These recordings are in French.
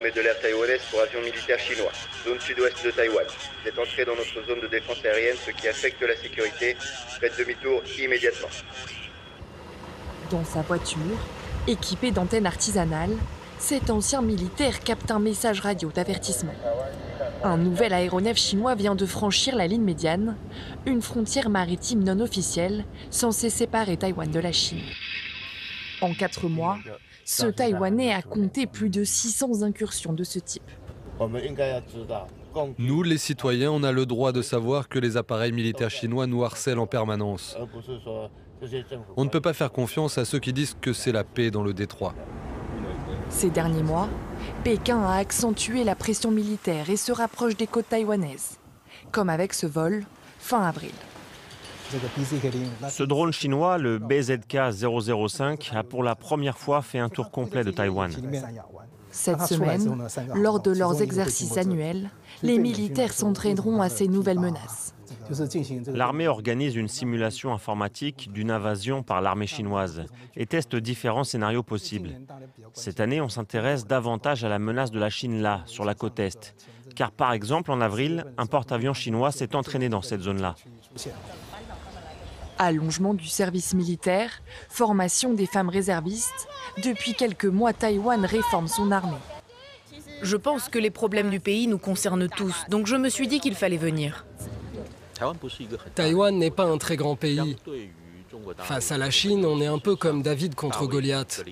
près de l'aire taïwanaise pour avions militaires chinois, zone sud-ouest de Taïwan. Vous êtes entré dans notre zone de défense aérienne, ce qui affecte la sécurité. Faites demi-tour immédiatement. Dans sa voiture, équipée d'antennes artisanales, cet ancien militaire capte un message radio d'avertissement. Un nouvel aéronef chinois vient de franchir la ligne médiane, une frontière maritime non officielle censée séparer Taïwan de la Chine. En 4 mois, ce Taïwanais a compté plus de 600 incursions de ce type. Nous, les citoyens, on a le droit de savoir que les appareils militaires chinois nous harcèlent en permanence. On ne peut pas faire confiance à ceux qui disent que c'est la paix dans le détroit. Ces derniers mois, Pékin a accentué la pression militaire et se rapproche des côtes taïwanaises, comme avec ce vol fin avril. Ce drone chinois, le BZK-005, a pour la première fois fait un tour complet de Taïwan. Cette semaine, lors de leurs exercices annuels, les militaires s'entraîneront à ces nouvelles menaces. L'armée organise une simulation informatique d'une invasion par l'armée chinoise et teste différents scénarios possibles. Cette année, on s'intéresse davantage à la menace de la Chine là, sur la côte Est. Car par exemple, en avril, un porte-avions chinois s'est entraîné dans cette zone-là. Allongement du service militaire, formation des femmes réservistes. Depuis quelques mois, Taïwan réforme son armée. Je pense que les problèmes du pays nous concernent tous, donc je me suis dit qu'il fallait venir. Taïwan n'est pas un très grand pays. Face à la Chine, on est un peu comme David contre Goliath.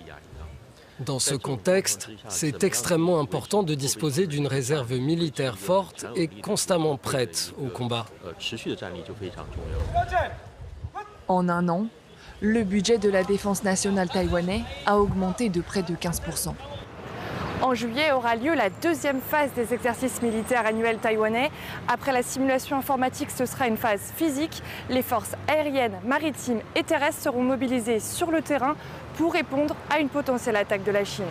Dans ce contexte, c'est extrêmement important de disposer d'une réserve militaire forte et constamment prête au combat. En un an, le budget de la défense nationale taïwanais a augmenté de près de 15%. En juillet aura lieu la deuxième phase des exercices militaires annuels taïwanais. Après la simulation informatique, ce sera une phase physique. Les forces aériennes, maritimes et terrestres seront mobilisées sur le terrain pour répondre à une potentielle attaque de la Chine.